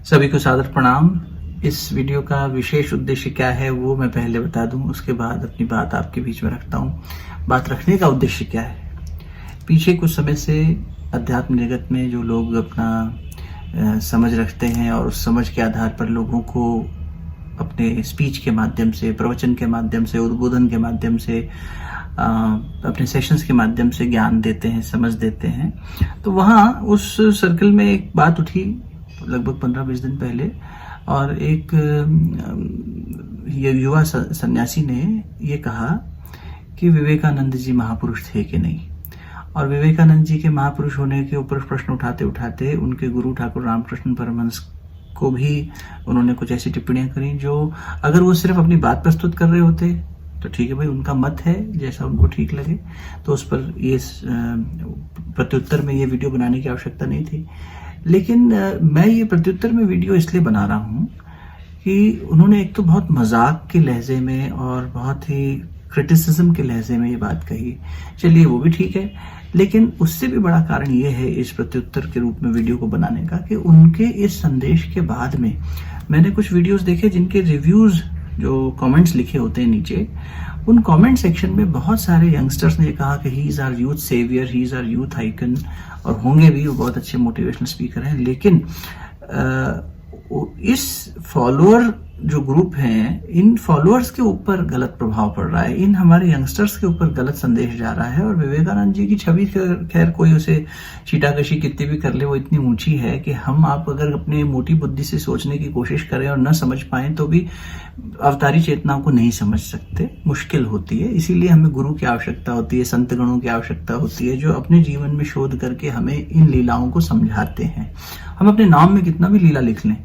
सभी को सादर प्रणाम। इस वीडियो का विशेष उद्देश्य क्या है वो मैं पहले बता दूं, उसके बाद अपनी बात आपके बीच में रखता हूं। बात रखने का उद्देश्य क्या है? पीछे कुछ समय से अध्यात्म जगत में जो लोग अपना समझ रखते हैं और उस समझ के आधार पर लोगों को अपने स्पीच के माध्यम से, प्रवचन के माध्यम से, उद्बोधन के माध्यम से, अपने सेशंस के माध्यम से ज्ञान देते हैं, समझ देते हैं, तो वहाँ उस सर्कल में एक बात उठी लगभग 15-20 दिन पहले, और एक युवा सन्यासी ने ये कहा कि विवेकानंद जी महापुरुष थे कि नहीं। और विवेकानंद जी के महापुरुष होने के ऊपर प्रश्न उठाते उठाते उनके गुरु ठाकुर रामकृष्ण परमहंस को भी उन्होंने कुछ ऐसी टिप्पणियां करी जो अगर वो सिर्फ अपनी बात प्रस्तुत कर रहे होते तो ठीक है भाई, उनका मत है, जैसा उनको ठीक लगे, तो उस पर ये प्रत्युत्तर में ये वीडियो बनाने की आवश्यकता नहीं थी। लेकिन मैं ये प्रत्युत्तर में वीडियो इसलिए बना रहा हूँ कि उन्होंने एक तो बहुत मजाक के लहजे में और बहुत ही क्रिटिसिज्म के लहजे में ये बात कही। चलिए वो भी ठीक है, लेकिन उससे भी बड़ा कारण ये है इस प्रत्युत्तर के रूप में वीडियो को बनाने का कि उनके इस संदेश के बाद में मैंने कुछ वीडियोस देखे जिनके रिव्यूज, जो कमेंट्स लिखे होते हैं नीचे, उन कमेंट सेक्शन में बहुत सारे यंगस्टर्स ने कहा कि he is our youth saviour, he is our youth icon, और होंगे भी, वो बहुत अच्छे मोटिवेशनल स्पीकर हैं। लेकिन इस फॉलोअर जो ग्रुप हैं, इन फॉलोअर्स के ऊपर गलत प्रभाव पड़ रहा है, इन हमारे यंगस्टर्स के ऊपर गलत संदेश जा रहा है। और विवेकानंद जी की छवि, खैर कोई उसे छीटाकशी कितनी भी कर ले, वो इतनी ऊंची है कि हम आप अगर अपने मोटी बुद्धि से सोचने की कोशिश करें और न समझ पाएं तो भी अवतारी चेतनाओं को नहीं समझ सकते, मुश्किल होती है। इसीलिए हमें गुरु की आवश्यकता होती है, संत गणों की आवश्यकता होती है, जो अपने जीवन में शोध करके हमें इन लीलाओं को समझाते हैं। हम अपने नाम में कितना भी लीला लिख लें,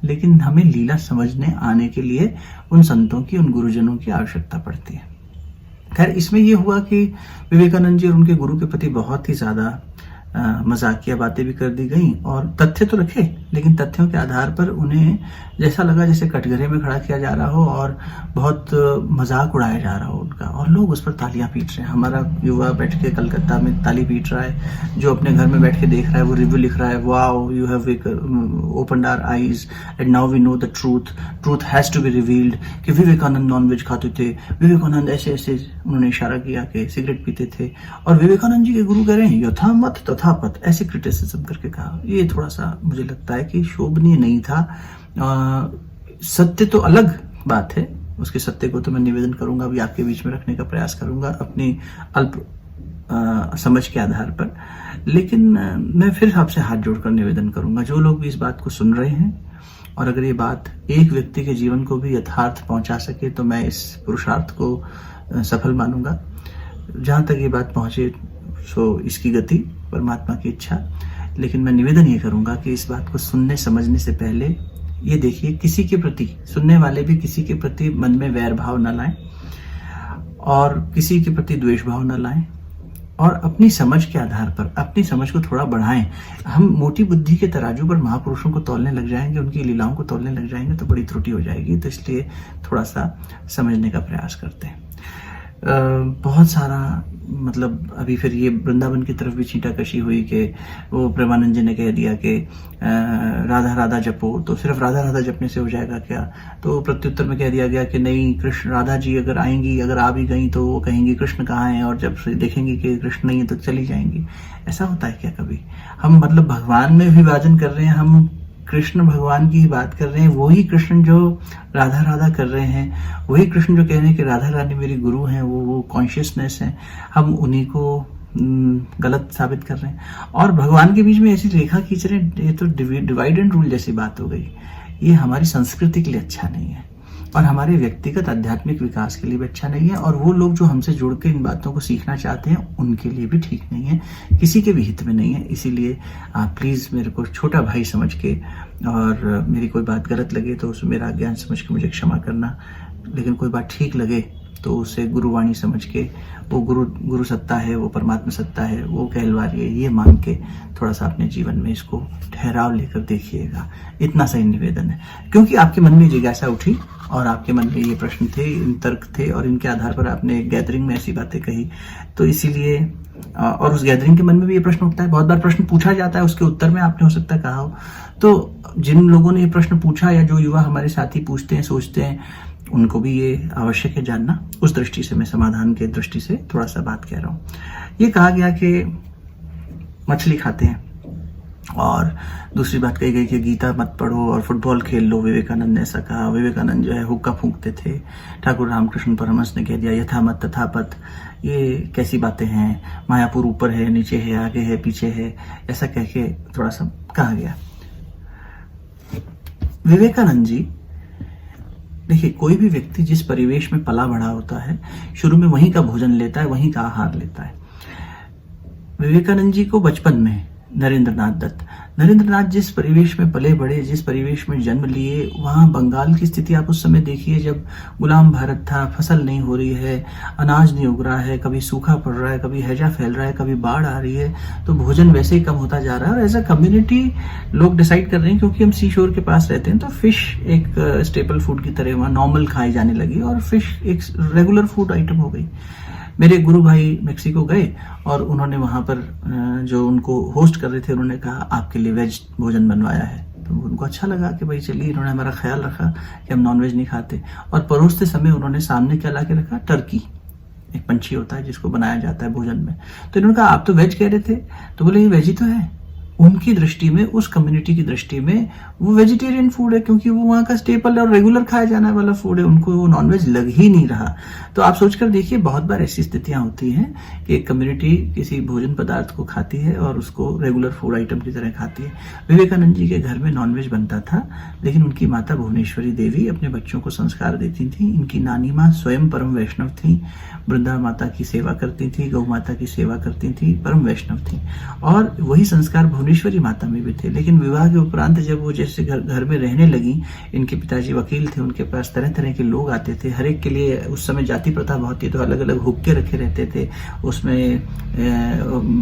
लेकिन हमें लीला समझने आने के लिए उन संतों की, उन गुरुजनों की आवश्यकता पड़ती है। खैर, इसमें यह हुआ कि विवेकानंद जी और उनके गुरु के प्रति बहुत ही ज्यादा मजाकिया बातें भी कर दी गई, और तथ्य तो रखे, लेकिन तथ्यों के आधार पर उन्हें जैसा लगा जैसे कटघरे में खड़ा किया जा रहा हो और बहुत मजाक उड़ाया जा रहा हो उनका, और लोग उस पर तालियां पीट रहे हैं। हमारा युवा बैठ के कलकत्ता में ताली पीट रहा है, जो अपने घर में बैठ के देख रहा है वो रिव्यू लिख रहा है, wow you have opened our eyes and now we know the truth has to be revealed, कि विवेकानंद नॉनवेज खाते थे, विवेकानंद ऐसे ऐसे, उन्होंने इशारा किया कि सिगरेट पीते थे, और विवेकानंद जी के गुरु कह रहे हैं यथा मत तथा पथ, ऐसे क्रिटिसिज्म करके कहा। ये थोड़ा सा मुझे लगता है कि शोभनीय नहीं था। सत्य तो अलग बात है, उसके सत्य को तो मैं निवेदन करूंगा, अभी आपके बीच में रखने का प्रयास करूंगा अपनी अल्प समझ के आधार पर। लेकिन मैं फिर आपसे हाथ जोड़कर निवेदन करूंगा, जो लोग भी इस बात को सुन रहे हैं, और अगर ये बात एक व्यक्ति के जीवन को भी यथार्थ पहुंचा सके तो मैं इस पुरुषार्थ को सफल मानूंगा। जहां तक ये बात पहुंचे सो इसकी गति परमात्मा की इच्छा। लेकिन मैं निवेदन ये करूंगा कि इस बात को सुनने समझने से पहले ये देखिए, किसी के प्रति, सुनने वाले भी किसी के प्रति मन में वैर भाव न लाएं और किसी के प्रति द्वेष भाव न लाएं, और अपनी समझ के आधार पर अपनी समझ को थोड़ा बढ़ाएं। हम मोटी बुद्धि के तराजू पर महापुरुषों को तौलने लग जाएंगे, उनकी लीलाओं को तौलने लग जाएंगे तो बड़ी त्रुटि हो जाएगी। तो इसलिए थोड़ा सा समझने का प्रयास करते हैं। बहुत सारा, मतलब अभी फिर ये वृंदावन की तरफ भी छींटाकशी हुई कि वो प्रेमानंद जी ने कह दिया कि राधा राधा जपो, तो सिर्फ राधा राधा जपने से हो जाएगा क्या? तो प्रत्युत्तर में कह दिया गया कि नहीं, कृष्ण, राधा जी अगर आएंगी, अगर आ भी गई तो वो कहेंगी कृष्ण कहाँ है, और जब देखेंगी कि कृष्ण नहीं है तो चली जाएंगी। ऐसा होता है क्या कभी? हम मतलब भगवान में विभाजन कर रहे हैं, हम कृष्ण भगवान की बात कर रहे हैं, वही कृष्ण जो राधा राधा कर रहे हैं, वही कृष्ण जो कह रहे हैं कि राधा रानी मेरी गुरु हैं, वो कॉन्शियसनेस है, हम उन्हीं को गलत साबित कर रहे हैं और भगवान के बीच में ऐसी रेखा खींच रहे हैं। ये तो डिवाइड एंड रूल जैसी बात हो गई। ये हमारी संस्कृति के लिए अच्छा नहीं है और हमारे व्यक्तिगत आध्यात्मिक विकास के लिए भी अच्छा नहीं है, और वो लोग जो हमसे जुड़ के इन बातों को सीखना चाहते हैं उनके लिए भी ठीक नहीं है, किसी के भी हित में नहीं है। इसीलिए आप प्लीज़ मेरे को छोटा भाई समझ के, और मेरी कोई बात गलत लगे तो उस मेरा ज्ञान समझ के मुझे क्षमा करना, लेकिन कोई बात ठीक लगे तो उसे गुरुवाणी समझ के, वो गुरु सत्ता है, वो परमात्मा सत्ता है, वो कहलवारी है, ये मान के थोड़ा सा अपने जीवन में इसको ठहराव लेकर देखिएगा। इतना सही निवेदन है, क्योंकि आपके मन में जिज्ञासा उठी और आपके मन में ये प्रश्न थे, इन तर्क थे, और इनके आधार पर आपने गैदरिंग में ऐसी बातें कही, तो इसीलिए और उस गैदरिंग के मन में भी ये प्रश्न उठता है। बहुत बार प्रश्न पूछा जाता है, उसके उत्तर में आपने हो सकता है कहा हो। तो जिन लोगों ने ये प्रश्न पूछा, या जो युवा हमारे साथी पूछते हैं, सोचते हैं, उनको भी ये आवश्यक है जानना। उस दृष्टि से मैं समाधान के दृष्टि से थोड़ा सा बात कह रहा हूँ। ये कहा गया कि मछली खाते हैं, और दूसरी बात कही गई कि गीता मत पढ़ो और फुटबॉल खेल लो। विवेकानंद ने ऐसा कहा। विवेकानंद जो है हुक्का फूंकते थे। ठाकुर रामकृष्ण परमहंस ने कह दिया यथा मत तथा पथ। ये कैसी बातें हैं, मायापुर ऊपर है, नीचे है, आगे है, पीछे है, ऐसा कह के थोड़ा सा कहा गया। विवेकानंद जी, देखिए, कोई भी व्यक्ति जिस परिवेश में पला बढ़ा होता है, शुरू में वहीं का भोजन लेता है, वहीं का आहार लेता है। विवेकानंद जी को बचपन में नरेंद्र नाथ जिस परिवेश में पले बढ़े, जिस परिवेश में जन्म लिए, वहाँ बंगाल की स्थिति आप उस समय देखिए, जब गुलाम भारत था, फसल नहीं हो रही है, अनाज नहीं उग रहा है, कभी सूखा पड़ रहा है, कभी हैजा फैल रहा है, कभी बाढ़ आ रही है, तो भोजन वैसे ही कम होता जा रहा है। और एज अ कम्युनिटी लोग डिसाइड कर रहे हैं, क्योंकि हम सी शोर के पास रहते हैं, तो फिश एक स्टेपल फूड की तरह वहाँ नॉर्मल खाई जाने लगी, और फिश एक रेगुलर फूड आइटम हो गई। मेरे गुरु भाई मेक्सिको गए, और उन्होंने वहाँ पर जो उनको होस्ट कर रहे थे, उन्होंने कहा आपके लिए वेज भोजन बनवाया है। तो उनको अच्छा लगा कि भाई चलिए, इन्होंने हमारा ख्याल रखा कि हम नॉनवेज नहीं खाते। और परोसते समय उन्होंने सामने क्या ला के रखा, टर्की, एक पंछी होता है जिसको बनाया जाता है भोजन में। तो इन्होंने कहा आप तो वेज कह रहे थे, तो बोले ये वेज ही तो है। उनकी दृष्टि में, उस कम्युनिटी की दृष्टि में वो वेजिटेरियन फूड है, क्योंकि वो वहाँ का स्टेपल और रेगुलर खाया जाने वाला फूड है, उनको वो नॉनवेज लग ही नहीं रहा। तो आप सोचकर देखिए, बहुत बार ऐसी स्थितियां होती हैं कि एक कम्युनिटी किसी भोजन पदार्थ को खाती है और उसको रेगुलर फूड आइटम की तरह खाती है। विवेकानंद जी के घर में नॉनवेज बनता था, लेकिन उनकी माता भुवनेश्वरी देवी अपने बच्चों को संस्कार देती थी। इनकी नानी माँ स्वयं परम वैष्णव थी, वृंदा माता की सेवा करती थी, गौ माता की सेवा करती थी, परम वैष्णव थी, और वही संस्कार भुवनेश्वरी माता में भी थे। लेकिन विवाह के उपरांत जब वो जैसे घर में रहने लगी, इनके पिताजी वकील थे, उनके पास तरह तरह के लोग आते थे, हर एक के लिए उस समय जाति प्रथा बहुत थी, तो अलग अलग हुक्के रखे रहते थे, उसमें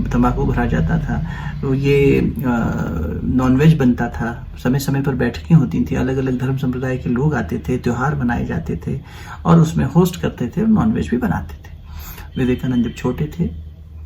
तंबाकू भरा जाता था, तो ये नॉनवेज बनता था, समय समय पर बैठकें होती थी, अलग अलग धर्म संप्रदाय के लोग आते थे, त्योहार मनाए जाते थे, और उसमें होस्ट करते थे और नॉनवेज भी बनाते थे। विवेकानंद जब छोटे थे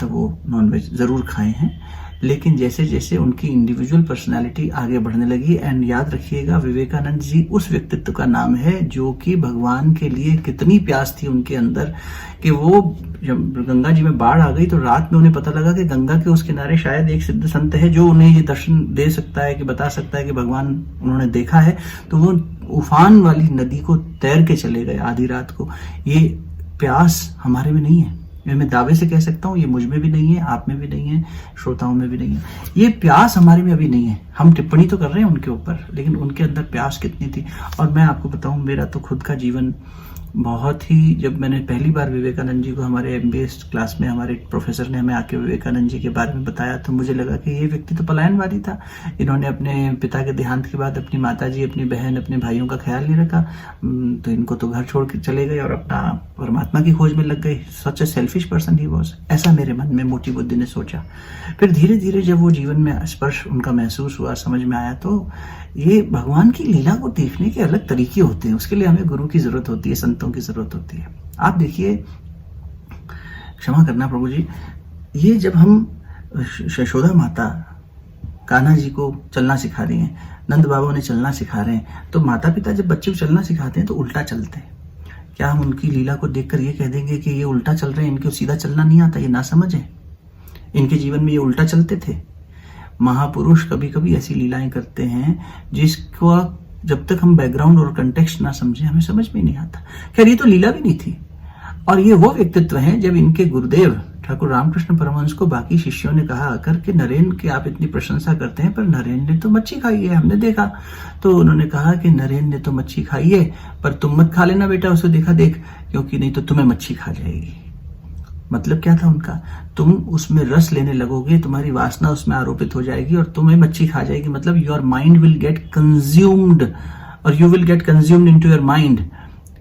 तब वो नॉनवेज जरूर खाए हैं, लेकिन जैसे जैसे उनकी इंडिविजुअल पर्सनालिटी आगे बढ़ने लगी, एंड याद रखिएगा, विवेकानंद जी उस व्यक्तित्व का नाम है जो कि भगवान के लिए कितनी प्यास थी उनके अंदर, कि वो जब गंगा जी में बाढ़ आ गई तो रात में उन्हें पता लगा कि गंगा के उस किनारे शायद एक सिद्ध संत है जो उन्हें ये दर्शन दे सकता है, कि बता सकता है कि भगवान उन्होंने देखा है। तो वो उफान वाली नदी को तैर के चले गए आधी रात को। ये प्यास हमारे में नहीं है, मैं दावे से कह सकता हूँ, ये मुझ में भी नहीं है, आप में भी नहीं है, श्रोताओं में भी नहीं है। ये प्यास हमारे में अभी नहीं है। हम टिप्पणी तो कर रहे हैं उनके ऊपर, लेकिन उनके अंदर प्यास कितनी थी। और मैं आपको बताऊं, मेरा तो खुद का जीवन बहुत ही, जब मैंने पहली बार विवेकानंद जी को हमारे MBA क्लास में हमारे प्रोफेसर ने हमें आके विवेकानंद जी के बारे में बताया, तो मुझे लगा कि ये व्यक्ति तो पलायनवादी था। इन्होंने अपने पिता के देहांत के बाद अपनी माता जी, अपनी बहन, अपने भाइयों का ख्याल नहीं रखा, तो इनको तो घर छोड़ के चले गए और अपना परमात्मा की खोज में लग गए। सच ए सेल्फिश पर्सन ही वॉज, ऐसा मेरे मन में मोटी बुद्धि ने सोचा। फिर धीरे धीरे जब वो जीवन में स्पर्श उनका महसूस हुआ, समझ में आया, तो ये भगवान की लीला को देखने के अलग तरीके होते हैं। उसके लिए हमें गुरु की जरूरत होती है, संतों की जरूरत होती है। आप देखिए, क्षमा करना प्रभु जी, ये जब हम यशोदा माता कान्हा जी को चलना सिखा रही हैं, नंद बाबा ने चलना सिखा रहे हैं, तो माता पिता जब बच्चे को चलना सिखाते हैं तो उल्टा चलते हैं। क्या हम उनकी लीला को देखकर ये कह देंगे कि ये उल्टा चल रहे हैं, इनको सीधा चलना नहीं आता, ये ना समझ है? इनके जीवन में ये उल्टा चलते थे। महापुरुष कभी कभी ऐसी लीलाएं करते हैं जिसको जब तक हम बैकग्राउंड और कंटेक्स्ट ना समझे हमें समझ में नहीं आता। खैर, ये तो लीला भी नहीं थी। और ये वो व्यक्तित्व हैं जब इनके गुरुदेव ठाकुर रामकृष्ण परमहंस को बाकी शिष्यों ने कहा आकर कि नरेंद्र की आप इतनी प्रशंसा करते हैं, पर नरेंद्र ने तो मच्छी खाई है, हमने देखा। तो उन्होंने कहा कि नरेंद्र ने तो मच्छी खाई है, पर तुम मत खा लेना बेटा, उसे देखा देख, क्योंकि नहीं तो तुम्हें मच्छी खा जाएगी। मतलब क्या था उनका? तुम उसमें रस लेने लगोगे, तुम्हारी वासना उसमें आरोपित हो जाएगी और तुम्हें मच्छी खा जाएगी। मतलब your mind will get consumed, और you will get consumed into your mind.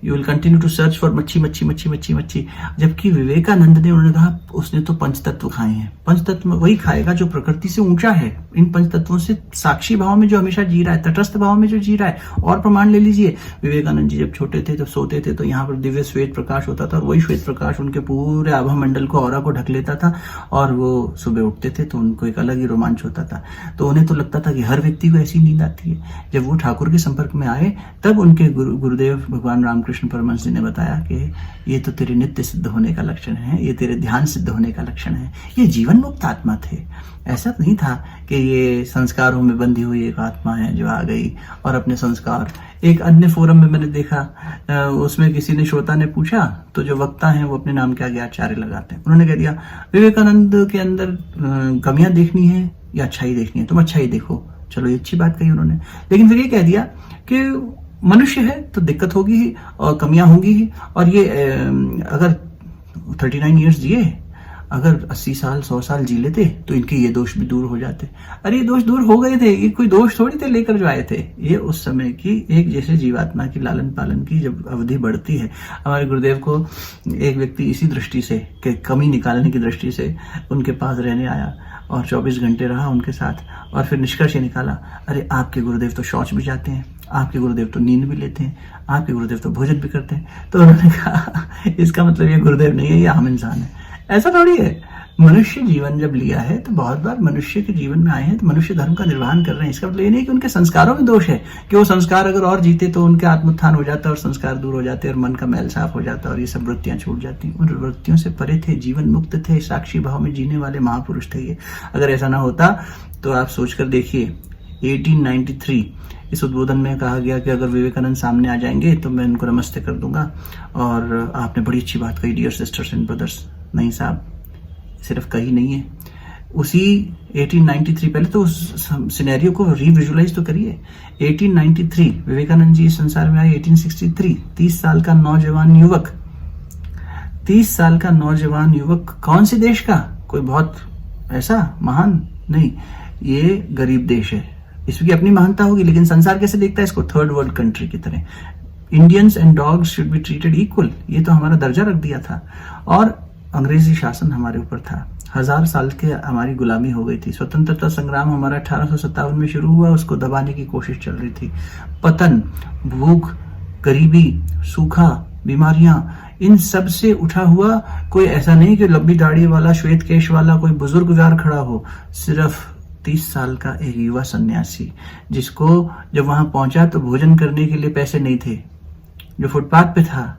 You will continue to search for मच्छी मच्छी मच्छी मच्छी मच्छी। जबकि विवेकानंद ने, उन्होंने कहा उसने तो पंचतत्व खाए हैं, पंचतत्व वही खाएगा जो प्रकृति से ऊंचा है, इन पंचतत्वों से साक्षी भाव में जो हमेशा जी रहा है, तटस्थ भाव में जो जी रहा है। और प्रमाण ले लीजिए, विवेकानंद जी जब छोटे थे, जब सोते थे तो यहाँ पर दिव्य श्वेत प्रकाश होता था, और वही श्वेत प्रकाश उनके पूरे आभा मंडल को, ऑरा को ढक लेता था, और वो सुबह उठते थे तो उनको एक अलग ही रोमांच होता था। तो उन्हें तो लगता था कि हर व्यक्ति को ऐसी नींद आती है। जब वो ठाकुर के संपर्क में आए तब उनके गुरुदेव भगवान रामकृष्ण परमहंस जी ने बताया कि ये तो तेरे नित्य सिद्ध होने का लक्षण है, ये तेरे ध्यान सिद्ध होने का लक्षण है। ये जीवन मुक्त आत्मा थे। ऐसा नहीं था कि ये संस्कारों में बंधी हुई एक आत्मा है जो आ गई और अपने संस्कार। एक अन्य फोरम में मैंने देखा, उसमें किसी ने, श्रोता ने पूछा, तो जो वक्ता हैं वो अपने नाम के आगे आचार्य लगाते हैं। उन्होंने कह दिया विवेकानंद के अंदर कमियां देखनी है या अच्छाई देखनी है, तुम अच्छाई देखो। चलो, ये अच्छी बात कही उन्होंने, लेकिन फिर ये कह दिया कि मनुष्य है तो दिक्कत होगी ही और कमियां होंगी ही, और ये अगर 39 ईयर्स जिए, अगर 80 साल 100 साल जी लेते तो इनके ये दोष भी दूर हो जाते। अरे ये दोष दूर हो गए थे, ये कोई दोष थोड़ी थे लेकर जो आए थे। ये उस समय की एक, जैसे जीवात्मा की लालन पालन की जब अवधि बढ़ती है। हमारे गुरुदेव को एक व्यक्ति इसी दृष्टि से, कि कमी निकालने की दृष्टि से उनके पास रहने आया और 24 घंटे रहा उनके साथ, और फिर निष्कर्ष निकाला, अरे आपके गुरुदेव तो शौच भी जाते हैं, आपके गुरुदेव तो नींद भी लेते हैं, आपके गुरुदेव तो भोजन भी करते हैं। तो उन्होंने कहा इसका मतलब ये गुरुदेव नहीं है, ये आम इंसान है। ऐसा थोड़ी है। मनुष्य जीवन जब लिया है तो बहुत बार मनुष्य के जीवन में आए हैं तो मनुष्य धर्म का निर्वहन कर रहे हैं। इसका मतलब ये नहीं कि उनके संस्कारों में दोष है, कि वो संस्कार अगर और जीते तो उनके आत्मोत्थान हो जाता है और संस्कार दूर हो जाते हैं और मन का मैल साफ हो जाता है और ये सब वृत्तियां छूट जाती। उन वृत्तियों से परे थे, जीवन मुक्त थे, साक्षी भाव में जीने वाले महापुरुष थे ये। अगर ऐसा ना होता तो आप सोचकर देखिए, 1893 इस उद्बोधन में कहा गया कि अगर विवेकानंद सामने आ जाएंगे तो मैं उनको नमस्ते कर दूंगा। और आपने बड़ी अच्छी बात कही, डियर सिस्टर्स एंड ब्रदर्स। नहीं साहब, सिर्फ कही नहीं है, उसी 1893, पहले तो उस सिनेरियो को रीविजुलाइज तो करिए। 1893 विवेकानंद जी इस संसार में आए। 1863 30 साल का नौजवान युवक, 30 साल का नौजवान युवक कौन से देश का? कोई बहुत ऐसा महान नहीं, ये गरीब देश है, इसकी अपनी महानता होगी, लेकिन संसार कैसे देखता है इसको? थर्ड वर्ल्ड कंट्री की तरह। Indians and dogs should be treated equal, ये तो हमारा दर्जा रख दिया था। और अंग्रेजी शासन हमारे ऊपर था, 1000 साल के हमारी गुलामी हो गई थी। स्वतंत्रता संग्राम हमारा 1857 में शुरू हुआ, उसको दबाने की कोशिश चल रही थी। पतन, भूख, गरीबी, सूखा, बीमारियां, इन सब से उठा हुआ कोई ऐसा नहीं कि लंबी दाढ़ी वाला, श्वेत केश वाला कोई बुजुर्गवार खड़ा हो, सिर्फ 30 साल का एक युवा सन्यासी, जिसको जब वहां पहुंचा तो भोजन करने के लिए पैसे नहीं थे, जो फुटपाथ पे था।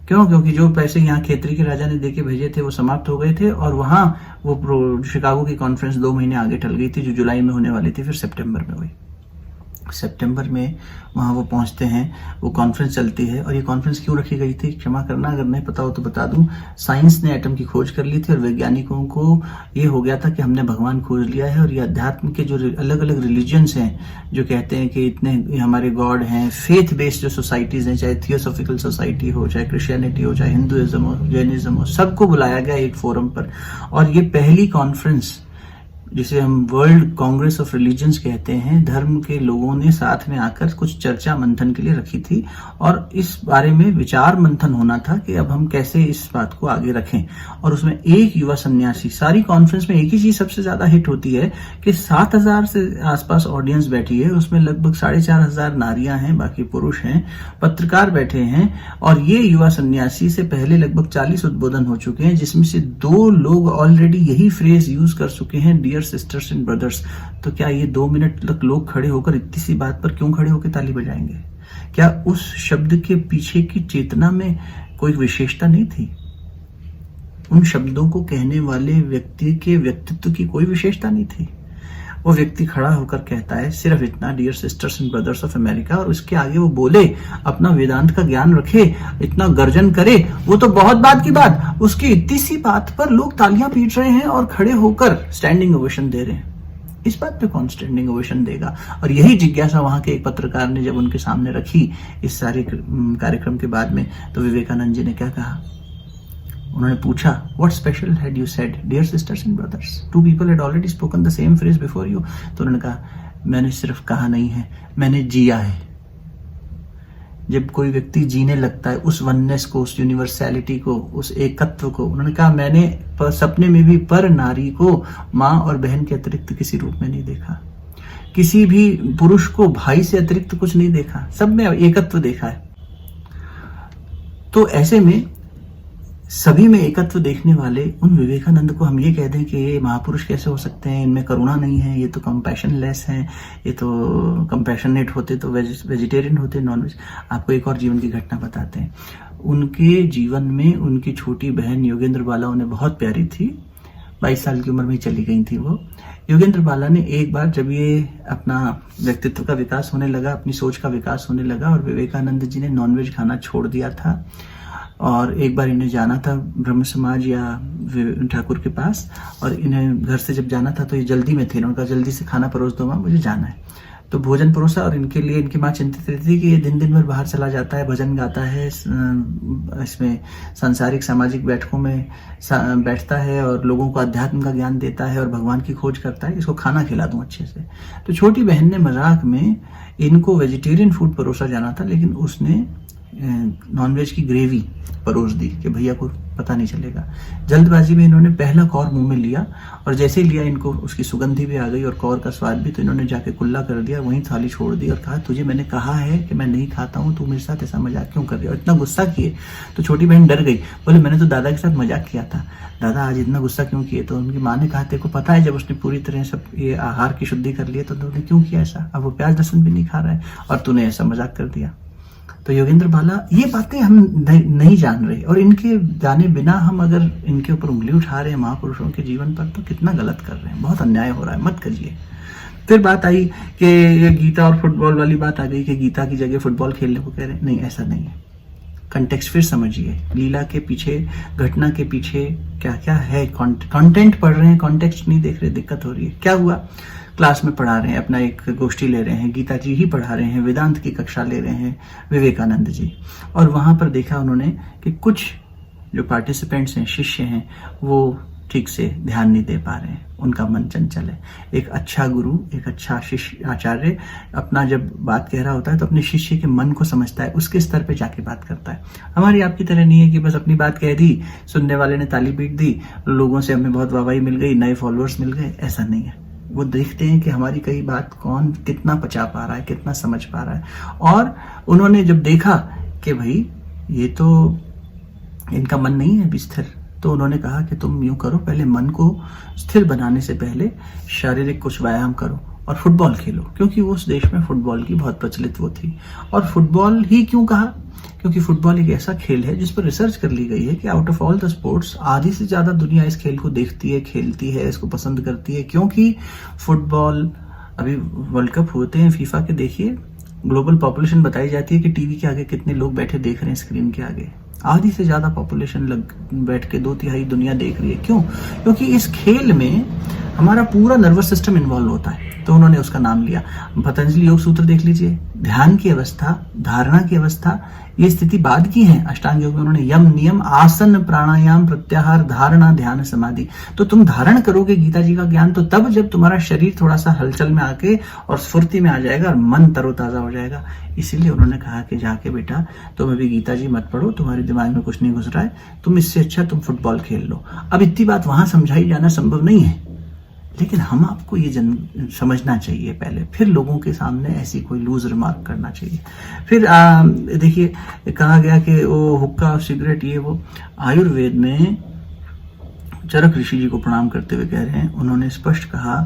क्यों? क्योंकि जो पैसे यहाँ खेतरी के राजा ने देके भेजे थे वो समाप्त हो गए थे, और वहां वो शिकागो की कॉन्फ्रेंस 2 महीने आगे टल गई थी, जो जुलाई में होने वाली थी, फिर सितंबर में हुई। सितंबर में वहां वो पहुंचते हैं, वो कॉन्फ्रेंस चलती है। और ये कॉन्फ्रेंस क्यों रखी गई थी, क्षमा करना अगर नहीं पता हो तो बता दूं। साइंस ने एटम की खोज कर ली थी और वैज्ञानिकों को ये हो गया था कि हमने भगवान खोज लिया है। और ये अध्यात्म के जो अलग अलग रिलीजन्स हैं, जो कहते हैं कि इतने हमारे गॉड हैं, फेथ बेस्ड जो सोसाइटीज हैं, चाहे थियोसॉफिकल सोसाइटी हो, चाहे क्रिश्चियनिटी हो, चाहे हिंदुइज्म हो, जैनिज्म हो, सबको बुलाया गया एक फोरम पर। और ये पहली कॉन्फ्रेंस, जिसे हम वर्ल्ड कांग्रेस ऑफ रिलीजन्स कहते हैं, धर्म के लोगों ने साथ में आकर कुछ चर्चा मंथन के लिए रखी थी। और इस बारे में विचार मंथन होना था कि अब हम कैसे इस बात को आगे रखें। और उसमें एक युवा सन्यासी, सारी कॉन्फ्रेंस में एक ही चीज सबसे ज्यादा हिट होती है कि 7000 से आसपास ऑडियंस बैठी है, उसमें लगभग 4500 नारियां हैं, बाकी पुरुष हैं, पत्रकार बैठे हैं। और ये युवा सन्यासी से पहले लगभग 40 उद्बोधन हो चुके हैं, जिसमें से 2 लोग ऑलरेडी यही फ्रेज यूज कर चुके हैं, डियर सिस्टर्स एंड ब्रदर्स। तो क्या ये 2 मिनट तक लोग खड़े होकर इतनी सी बात पर क्यों खड़े होकर ताली बजाएंगे? क्या उस शब्द के पीछे की चेतना में कोई विशेषता नहीं थी? उन शब्दों को कहने वाले व्यक्ति के व्यक्तित्व की कोई विशेषता नहीं थी? वो व्यक्ति खड़ा होकर कहता है सिर्फ इतना, dear sisters and brothers of America, और उसके आगे वो बोले, अपना वेदांत का ज्ञान रखे, इतना गर्जन करे, वो तो बहुत बात की बात, उसकी इतनी सी बात पर लोग तालियां पीट रहे हैं और खड़े होकर स्टैंडिंग ओवेशन दे रहे हैं। इस बात पे कौन स्टैंडिंग ओवेशन देगा? और यही जिज्ञासा वहां के एक पत्रकार ने जब उनके सामने रखी इस सारे कार्यक्रम के बाद में, तो विवेकानंद जी ने क्या कहा? उन्होंने पूछा, what special had you said dear sisters and brothers? 2 people had already spoken the same phrase before you. तो उन्होंने कहा, मैंने सिर्फ कहा नहीं है, मैंने जिया है। जब कोई व्यक्ति जीने लगता है उस वननेस को, उस यूनिवर्सैलिटी को, उस एकत्व को, उन्होंने कहा मैंने सपने में भी पर नारी को माँ और बहन के अतिरिक्त किसी रूप में नहीं देखा, किसी भी पुरुष को भाई से अतिरिक्त कुछ नहीं देखा, सब में एकत्व देखा है। तो ऐसे में सभी में एकत्व देखने वाले उन विवेकानंद को हम ये कह दें कि ये महापुरुष कैसे हो सकते हैं, इनमें करुणा नहीं है, ये तो कंपैशनलेस हैं, ये तो कंपैशनेट होते तो वेजिटेरियन होते, नॉनवेज। आपको एक और जीवन की घटना बताते हैं। उनके जीवन में उनकी छोटी बहन योगेंद्र बाला उन्हें बहुत प्यारी थी, 22 साल की उम्र में ही चली गई थी वो। योगेंद्र बाला ने एक बार जब ये अपना व्यक्तित्व का विकास होने लगा, अपनी सोच का विकास होने लगा, और विवेकानंद जी ने नॉनवेज खाना छोड़ दिया था, और एक बार इन्हें जाना था ब्रह्म समाज या ठाकुर के पास, और इन्हें घर से जब जाना था तो ये जल्दी में थे, उनका जल्दी से खाना परोस दो माँ, मुझे जाना है। तो भोजन परोसा, और इनके लिए इनकी माँ चिंतित रहती थी कि ये दिन दिन भर बाहर चला जाता है, भजन गाता है, इसमें सांसारिक सामाजिक बैठकों में बैठता है और लोगों को अध्यात्म का ज्ञान देता है और भगवान की खोज करता है, इसको खाना खिला दूं अच्छे से। तो छोटी बहन ने मजाक में इनको वेजिटेरियन फूड परोसा जाना था, लेकिन उसने नॉनवेज की ग्रेवी परोस दी कि भैया को पता नहीं चलेगा। जल्दबाजी में इन्होंने पहला कौर मुंह में लिया, और जैसे ही लिया इनको उसकी सुगंधी भी आ गई और कौर का स्वाद भी, तो इन्होंने जाके कुल्ला कर दिया, वहीं थाली छोड़ दी और कहा तुझे मैंने कहा है कि मैं नहीं खाता हूँ, तू मेरे साथ ऐसा मजाक क्यों कर रही है, और इतना गुस्सा किए। तो छोटी बहन डर गई, बोले मैंने तो दादा के साथ मजाक किया था, दादा आज इतना गुस्सा क्यों किए। तो उनकी माँ ने कहा तेरे को पता है जब उसने पूरी तरह सब ये आहार की शुद्धि कर लिया तो तूने क्यों किया ऐसा, अब वो प्याज लहसुन भी नहीं खा रहा है और तूने ऐसा मजाक कर दिया। तो योगेंद्र बाला ये बातें हम नहीं जान रहे, और इनके जाने बिना हम अगर इनके ऊपर उंगली उठा रहे हैं महापुरुषों के जीवन पर, तो कितना गलत कर रहे हैं, बहुत अन्याय हो रहा है, मत करिए। फिर बात आई कि ये गीता और फुटबॉल वाली बात आ गई कि गीता की जगह फुटबॉल खेलने को कह रहे हैं। नहीं, ऐसा नहीं है। कंटेक्स्ट फिर समझिए, लीला के पीछे, घटना के पीछे क्या क्या है। कंटेंट पढ़ रहे हैं, कॉन्टेक्स्ट नहीं देख रहे, दिक्कत हो रही है। क्या हुआ, क्लास में पढ़ा रहे हैं, अपना एक गोष्ठी ले रहे हैं, गीता जी ही पढ़ा रहे हैं, वेदांत की कक्षा ले रहे हैं विवेकानंद जी, और वहां पर देखा उन्होंने कि कुछ जो पार्टिसिपेंट्स हैं, शिष्य हैं, वो ठीक से ध्यान नहीं दे पा रहे हैं, उनका मन चंचल है। एक अच्छा गुरु, एक अच्छा शिष्य आचार्य अपना जब बात कह रहा होता है तो अपने शिष्य के मन को समझता है, उसके स्तर पे जाके बात करता है। हमारी आपकी तरह नहीं है कि बस अपनी बात कह दी, सुनने वाले ने ताली पीट दी, लोगों से हमें बहुत वाहवाही मिल गई, नए फॉलोअर्स मिल गए, ऐसा नहीं है। वो देखते हैं कि हमारी कई बात कौन कितना पचा पा रहा है, कितना समझ पा रहा है। और उन्होंने जब देखा कि भाई ये तो इनका मन नहीं है अभी स्थिर, तो उन्होंने कहा कि तुम यूं करो, पहले मन को स्थिर बनाने से पहले शारीरिक कुछ व्यायाम करो और फुटबॉल खेलो, क्योंकि उस देश में फुटबॉल की बहुत प्रचलित वो थी। और फुटबॉल ही क्यों कहा, क्योंकि फुटबॉल एक ऐसा खेल है जिस पर रिसर्च कर ली गई है कि out of all the sports आधी से ज्यादा दुनिया इस खेल को देखती है, खेलती है, इसको पसंद करती है। क्योंकि फुटबॉल, अभी वर्ल्ड कप होते हैं फीफा के, देखिए ग्लोबल पॉपुलेशन बताई जाती है कि टीवी के आगे कितने लोग बैठे देख रहे हैं, स्क्रीन के आगे आधी से ज्यादा पॉपुलेशन बैठ के 2/3 दुनिया देख रही है। क्यों? क्योंकि इस खेल में हमारा पूरा नर्वस सिस्टम इन्वॉल्व होता है, तो उन्होंने उसका नाम लिया। पतंजलि योग सूत्र देख लीजिए, ध्यान की अवस्था, धारणा की अवस्था, ये स्थिति बाद की है। अष्टांग योग में उन्होंने यम, नियम, आसन, प्राणायाम, प्रत्याहार, धारणा, ध्यान, समाधि। तो तुम धारण करोगे गीता जी का ज्ञान तो तब जब तुम्हारा शरीर थोड़ा सा हलचल में आके और स्फूर्ति में आ जाएगा और मन तरोताजा हो जाएगा। इसीलिए उन्होंने कहा कि जाके बेटा तुम अभी गीता जी मत पढ़ो, तुम्हारे दिमाग में कुछ नहीं घुस रहा है, तुम इससे अच्छा तुम फुटबॉल खेल लो। अब इतनी बात वहां समझाई जाना संभव नहीं है, लेकिन हम आपको ये समझना चाहिए पहले, फिर लोगों के सामने ऐसी कोई लूज रिमार्क करना चाहिए। फिर देखिए कहा गया कि वो हुक्का, सिगरेट, ये वो। आयुर्वेद में चरक ऋषि जी को प्रणाम करते हुए कह रहे हैं, उन्होंने स्पष्ट कहा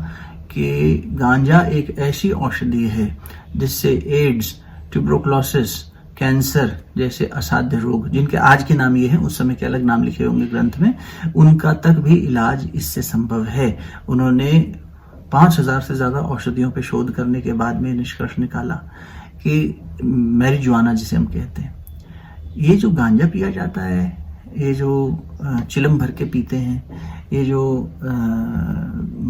कि गांजा एक ऐसी औषधि है जिससे एड्स, ट्यूबरकुलोसिस, कैंसर जैसे असाध्य रोग, जिनके आज के नाम ये हैं, उस समय के अलग नाम लिखे होंगे ग्रंथ में, उनका तक भी इलाज इससे संभव है। उन्होंने 5000 से ज्यादा औषधियों पे शोध करने के बाद में निष्कर्ष निकाला कि मैरिजुआना जिसे हम कहते हैं, ये जो गांजा पिया जाता है, ये जो चिलम भर के पीते हैं, ये जो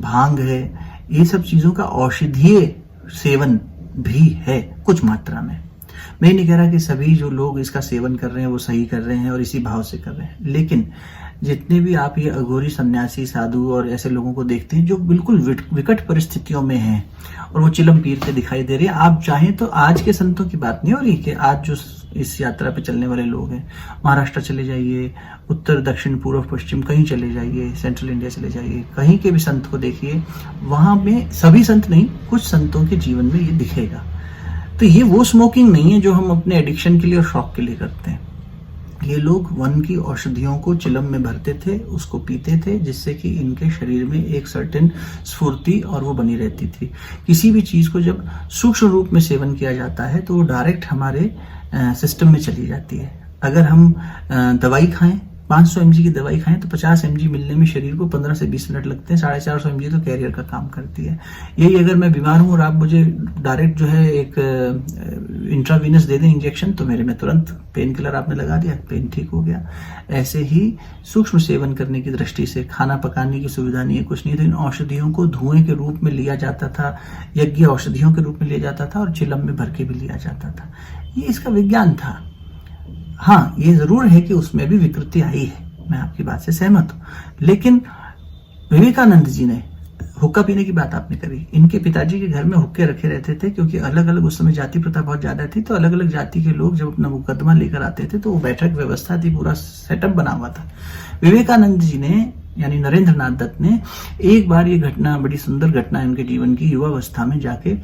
भांग है, ये सब चीजों का औषधीय सेवन भी है कुछ मात्रा में। मैं नहीं कह रहा कि सभी जो लोग इसका सेवन कर रहे हैं वो सही कर रहे हैं और इसी भाव से कर रहे हैं, लेकिन जितने भी आप ये अघोरी, सन्यासी, साधु और ऐसे लोगों को देखते हैं जो बिल्कुल विकट परिस्थितियों में हैं और वो चिलम पीर के दिखाई दे रहे हैं। आप चाहें तो आज के संतों की बात नहीं हो रही कि आज जो इस यात्रा पे चलने वाले लोग हैं। महाराष्ट्र चले जाइए, उत्तर दक्षिण पूर्व पश्चिम कहीं चले जाइए, सेंट्रल इंडिया चले जाइए, कहीं के भी संत को देखिए, वहां में सभी संत नहीं, कुछ संतों के जीवन में ये दिखेगा। तो ये वो स्मोकिंग नहीं है जो हम अपने एडिक्शन के लिए और शौक के लिए करते हैं। ये लोग वन की औषधियों को चिलम में भरते थे, उसको पीते थे, जिससे कि इनके शरीर में एक सर्टेन स्फूर्ति और वो बनी रहती थी। किसी भी चीज को जब सूक्ष्म रूप में सेवन किया जाता है तो वो डायरेक्ट हमारे सिस्टम में चली जाती है। अगर हम दवाई खाएं, 500 mg की दवाई खाएं तो 50 mg मिलने में शरीर को 15 से 20 मिनट लगते हैं। 450 mg तो कैरियर का काम करती है। यही अगर मैं बीमार हूं और आप मुझे डायरेक्ट जो है एक इंट्रावीनस दे दें इंजेक्शन, तो मेरे में तुरंत पेन किलर आपने लगा दिया, पेन ठीक हो गया। ऐसे ही सूक्ष्म सेवन करने की दृष्टि से खाना पकाने की सुविधा नहीं है, कुछ नहीं, तो इन औषधियों को धुएं के रूप में लिया जाता था, यज्ञ औषधियों के रूप में लिया जाता था और चिलम में भर के भी लिया जाता था। ये इसका विज्ञान था। हाँ, ये जरूर है कि उसमें भी विकृति आई है, मैं आपकी बात से सहमत हूं। लेकिन विवेकानंद जी ने हुक्का पीने की बात आपने करी, इनके पिताजी के घर में हुक्के रखे रहते थे, क्योंकि अलग अलग उस समय जाति प्रथा बहुत ज्यादा थी। तो अलग अलग जाति के लोग जब अपना मुकदमा लेकर आते थे तो वो बैठक व्यवस्था थी, पूरा सेटअप बना हुआ था। विवेकानंद जी ने, यानी नरेंद्र नाथ दत्त ने, एक बार ये घटना, बड़ी सुंदर घटना है उनके जीवन की, युवावस्था में जाके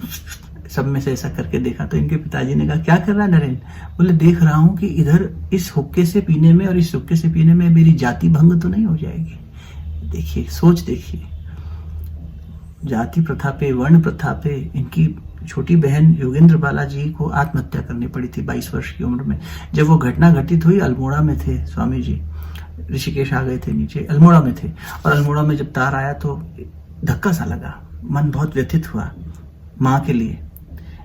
सब में से ऐसा करके देखा। तो इनके पिताजी ने कहा, क्या कर रहा है नरेंद्र? बोले, देख रहा हूं कि इधर इस हुक्के से पीने में और इस हुक्के से पीने में मेरी जाति भंग तो नहीं हो जाएगी। देखिए, सोच देखिए, जाति प्रथा पे, वर्ण प्रथा पे इनकी छोटी बहन योगेंद्र बाला जी को आत्महत्या करनी पड़ी थी 22 वर्ष की उम्र में। जब वो घटना घटित हुई, अल्मोड़ा में थे स्वामी जी, ऋषिकेश आ गए थे नीचे, अल्मोड़ा में थे, और अल्मोड़ा में जब तार आया तो धक्का सा लगा, मन बहुत व्यथित हुआ माँ के लिए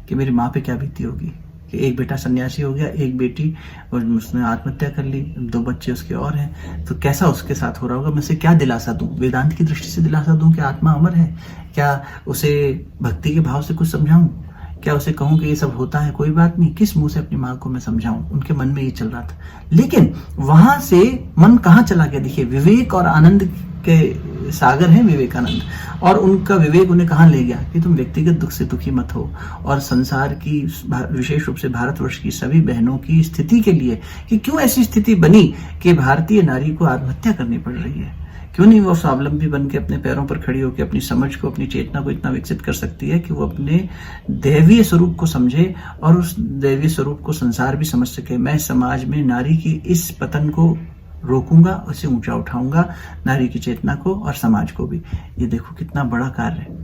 कि मेरी माँ पे क्या बीती होगी कि एक बेटा सन्यासी हो गया, एक बेटी और उसने आत्महत्या कर ली, 2 बच्चे उसके और हैं, तो कैसा उसके साथ हो रहा होगा। मैं उसे क्या दिलासा दूं, वेदांत की दृष्टि से दिलासा दूं कि आत्मा अमर है? क्या उसे भक्ति के भाव से कुछ समझाऊं? क्या उसे कहूं कि ये सब होता है, कोई बात नहीं? किस मुंह से अपनी माँ को मैं समझाऊं? उनके मन में ये चल रहा था। लेकिन वहां से मन कहाँ चला गया? देखिए, विवेक और आनंद के सागर हैं विवेकानंद, और उनका विवेक उन्हें कहाँ ले गया कि तुम व्यक्तिगत दुख से दुखी मत हो, और संसार की, विशेष रूप से भारतवर्ष की सभी बहनों की स्थिति के लिए, कि क्यों ऐसी स्थिति बनी कि भारतीय नारी को आत्महत्या करनी पड़ रही है। क्यों नहीं वो स्वावलंबी बन के अपने पैरों पर खड़ी होकर अपनी समझ को, अपनी चेतना को इतना विकसित कर सकती है कि वो अपने दैवीय स्वरूप को समझे और उस दैवीय स्वरूप को संसार भी समझ सके। मैं समाज में नारी की इस पतन को रोकूंगा, उसे ऊंचा उठाऊंगा, नारी की चेतना को और समाज को भी। ये देखो कितना बड़ा कार्य है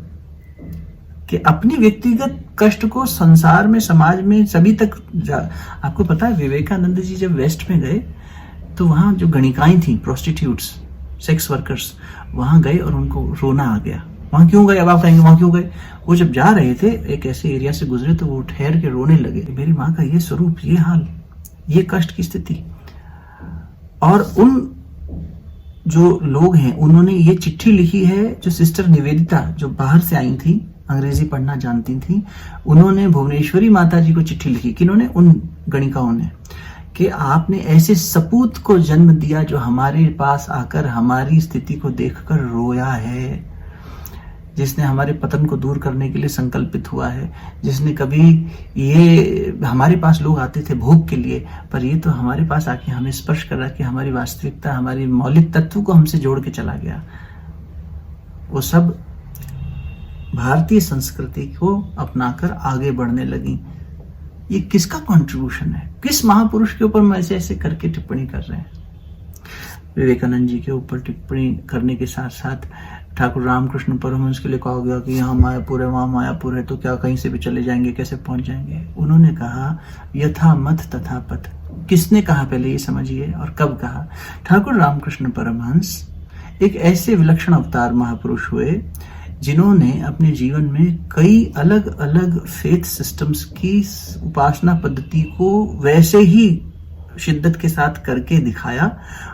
कि अपनी व्यक्तिगत कष्ट को संसार में, समाज में सभी तक आपको पता है, विवेकानंद जी जब वेस्ट में गए तो वहां जो गणिकाएं थी, प्रोस्टिट्यूट्स, सेक्स वर्कर्स, वहां गए और उनको रोना आ गया। वहां क्यों गए? अब आप कहेंगे वहां क्यों गए? वो जब जा रहे थे, एक ऐसे एरिया से गुजरे तो वो ठहर के रोने लगे, मेरी माँ का ये स्वरूप, ये हाल, ये कष्ट की स्थिति। और उन जो लोग हैं उन्होंने ये चिट्ठी लिखी है, जो सिस्टर निवेदिता जो बाहर से आई थी, अंग्रेजी पढ़ना जानती थी, उन्होंने भुवनेश्वरी माता जी को चिट्ठी लिखी। किन्होंने? उन गणिकाओं ने, कि आपने ऐसे सपूत को जन्म दिया जो हमारे पास आकर हमारी स्थिति को देखकर रोया है, जिसने हमारे पतन को दूर करने के लिए संकल्पित हुआ है, जिसने कभी, ये हमारे पास लोग आते थे भोग के लिए, पर ये तो हमारे पास आके हमें स्पर्श कर रहा कि हमारी वास्तविकता, हमारी मौलिक तत्व को हमसे जोड़ के चला गया। वो सब भारतीय संस्कृति को अपनाकर आगे बढ़ने लगी। ये किसका कंट्रीब्यूशन है? किस महापुरुष के ऊपर हम ऐसे ऐसे करके टिप्पणी कर रहे हैं? विवेकानंद जी के ऊपर टिप्पणी करने के साथ साथ ठाकुर रामकृष्ण परमहंस के लिए कहा गया कि यहाँ मायापुर है, वहां मायापुर है, तो क्या कहीं से भी चले जाएंगे, कैसे पहुंच जाएंगे? उन्होंने कहा, यथा मत तथा पथ। किसने कहा पहले ये समझिए, और कब कहा? ठाकुर रामकृष्ण परमहंस एक ऐसे विलक्षण अवतार महापुरुष हुए जिन्होंने अपने जीवन में कई अलग अलग फेथ सिस्टम्स की उपासना पद्धति को वैसे ही शिद्दत के साथ करके दिखाया,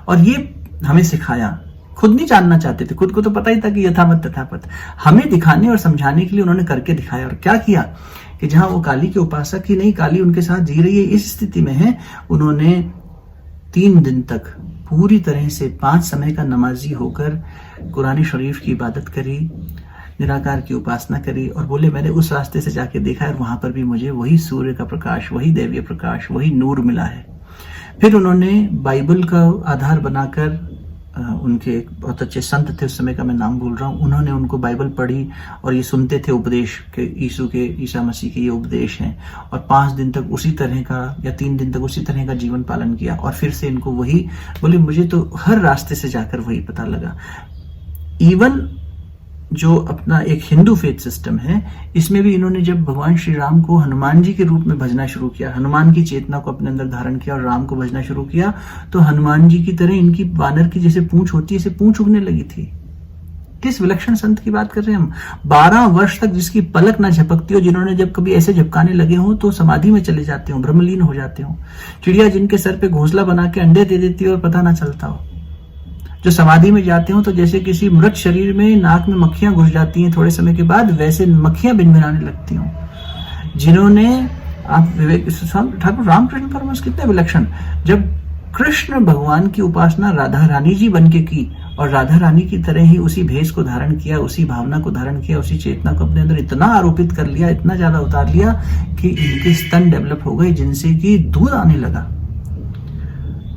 और ये हमें सिखाया। खुद नहीं जानना चाहते थे, खुद को तो पता ही था कि यथामत तथापत, हमें दिखाने और समझाने के लिए उन्होंने करके दिखाया। और क्या किया कि जहां वो काली के उपासक ही नहीं, काली उनके साथ जी रही है, इस स्थिति में है, उन्होंने 3 दिन तक पूरी तरह से 5 समय का नमाजी होकर कुरान शरीफ की इबादत करी, निराकार की उपासना करी और बोले मैंने उस रास्ते से जाके देखा है, वहां पर भी मुझे वही सूर्य का प्रकाश, वही दैवीय प्रकाश, वही नूर मिला है। फिर उन्होंने बाइबल का आधार बनाकर, उनके एक बहुत अच्छे संत थे, उस समय का मैं नाम भूल रहा हूँ, उन्होंने उनको बाइबल पढ़ी और ये सुनते थे उपदेश के, ईसा मसीह के ये उपदेश हैं, और 5 दिन तक उसी तरह का या 3 दिन तक उसी तरह का जीवन पालन किया। और फिर से इनको वही बोले, मुझे तो हर रास्ते से जाकर वही पता लगा। इवन जो अपना एक हिंदू फेथ सिस्टम है, इसमें भी इन्होंने जब भगवान श्री राम को हनुमान जी के रूप में भजना शुरू किया, हनुमान की चेतना को अपने अंदर धारण किया और राम को भजना शुरू किया, तो हनुमान जी की तरह इनकी वानर की जैसे पूंछ होती है, ऐसे पूंछ उगने लगी थी। किस विलक्षण संत की बात कर रहे हैं हम। 12 वर्ष तक जिसकी पलक ना झपकती हो, जिन्होंने जब कभी ऐसे झपकाने लगे हो तो समाधि में चले जाते हो, ब्रह्मलीन हो जाते हो। चिड़िया जिनके सर पे घोंसला बना के अंडे दे देती है और पता ना चलता हो। जो समाधि में जाते हो तो जैसे किसी मृत शरीर में नाक में मक्खियां घुस जाती हैं थोड़े समय के बाद, वैसे मक्खियां भिनभिनाने लगती हो। जिन्होंने आप ठाकुर रामकृष्ण परमहंस कितने विलक्षण, जब कृष्ण भगवान की उपासना राधा रानी जी बन के की और राधा रानी की तरह ही उसी भेष को धारण किया, उसी भावना को धारण किया, उसी चेतना को अपने अंदर इतना आरोपित कर लिया, इतना ज्यादा उतार लिया कि इनके स्तन डेवलप हो गए, जिनसे कि दूध आने लगा।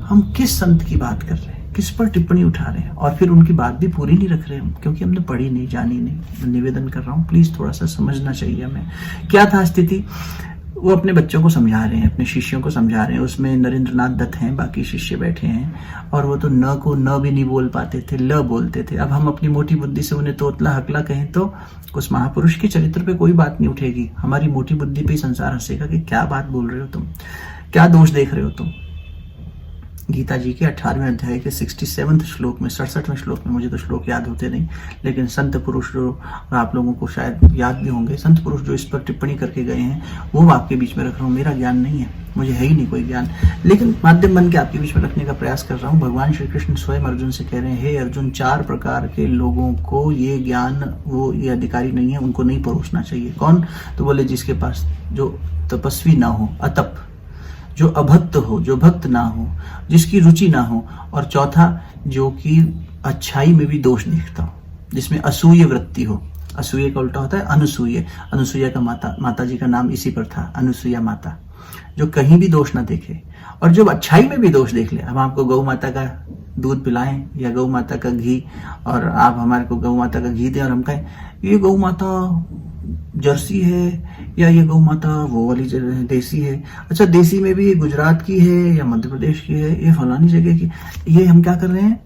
हम किस संत की बात कर रहे हैं, किस पर टिप्पणी उठा रहे हैं, और फिर उनकी बात भी पूरी नहीं रख रहे हम, क्योंकि हमने पढ़ी नहीं, जानी नहीं। मैं निवेदन कर रहा हूँ, प्लीज थोड़ा सा समझना चाहिए हमें। क्या था स्थिति, वो अपने बच्चों को समझा रहे हैं, अपने शिष्यों को समझा रहे हैं। उसमें नरेंद्रनाथ दत्त हैं, बाकी शिष्य बैठे हैं, और वो तो न को न भी नहीं बोल पाते थे, ल बोलते थे। अब हम अपनी मोटी बुद्धि से उन्हें तोतला हकला कहें तो उस महापुरुष के चरित्र पे कोई बात नहीं उठेगी, हमारी मोटी बुद्धि पे ही संसार हंसेगा कि क्या बात बोल रहे हो तुम, क्या दोष देख रहे हो तुम। गीता जी के 18वें अध्याय के 67वें श्लोक में, 67वें श्लोक में, मुझे तो श्लोक याद होते नहीं, लेकिन संत पुरुष जो, और आप लोगों को शायद याद भी होंगे, संत पुरुष जो इस पर टिप्पणी करके गए हैं, वो आपके बीच में रख रहा हूँ। मेरा ज्ञान नहीं है, मुझे है ही नहीं कोई ज्ञान, लेकिन माध्यम बन के आपके बीच में रखने का प्रयास कर रहा हूँ। भगवान श्री कृष्ण स्वयं अर्जुन से कह रहे हैं, हे अर्जुन, 4 प्रकार के लोगों को ये ज्ञान, वो ये अधिकारी नहीं है, उनको नहीं परोसना चाहिए। कौन? तो बोले जिसके पास, जो तपस्वी ना हो, अतप, जो अभक्त हो, जो भक्त ना हो, जिसकी रुचि ना हो, और चौथा जो कि अच्छाई में भी दोष देखता हो, जिसमें असूय वृत्ति हो। असूय का उल्टा होता है अनुसूय, अनुसूया का माता जी का नाम इसी पर था, अनुसूया माता, जो कहीं भी दोष ना देखे और जो अच्छाई में भी दोष देख ले। हम आपको गौ माता का दूध पिलाएं या गौ माता का घी, और आप हमारे को गौ माता का घी दें और हम कहें ये गौ माता जर्सी है या ये गौ माता वो वाली देसी है, अच्छा देसी में भी ये गुजरात की है या मध्य प्रदेश की है, ये फलानी जगह की। ये हम क्या कर रहे हैं,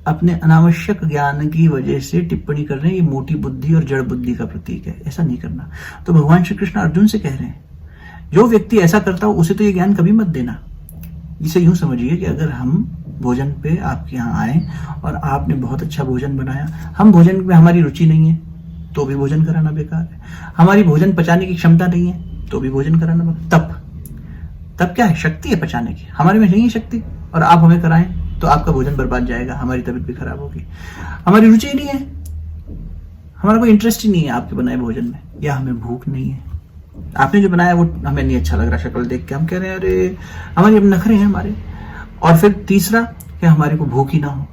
अपने अनावश्यक ज्ञान की वजह से टिप्पणी कर रहे हैं, ये मोटी बुद्धि और जड़ बुद्धि का प्रतीक है, ऐसा नहीं करना। तो भगवान श्री कृष्ण अर्जुन से कह रहे हैं, जो व्यक्ति ऐसा करता हो उसे तो ये ज्ञान कभी मत देना। इसे यूं समझिए कि अगर हम भोजन पे आपके यहाँ आए और आपने बहुत अच्छा भोजन बनाया, हम भोजन में हमारी रुचि नहीं है तो भी भोजन कराना बेकार है, हमारी भोजन पचाने की क्षमता नहीं है तो भी भोजन कराना बेकार। तब क्या है, शक्ति है पचाने की, हमारे में नहीं है शक्ति, और आप हमें कराएं तो आपका भोजन बर्बाद जाएगा, हमारी तबीयत भी खराब होगी। हमारी रुचि नहीं है, हमारा कोई इंटरेस्ट ही नहीं है आपके बनाए भोजन में, या हमें भूख नहीं है, आपने जो बनाया वो हमें नहीं अच्छा लग रहा शक्ल देख के, हम कह रहे हैं अरे हमारे अब नखरे हैं हमारे। और फिर तीसरा कि हमारे को भूख ही ना हो,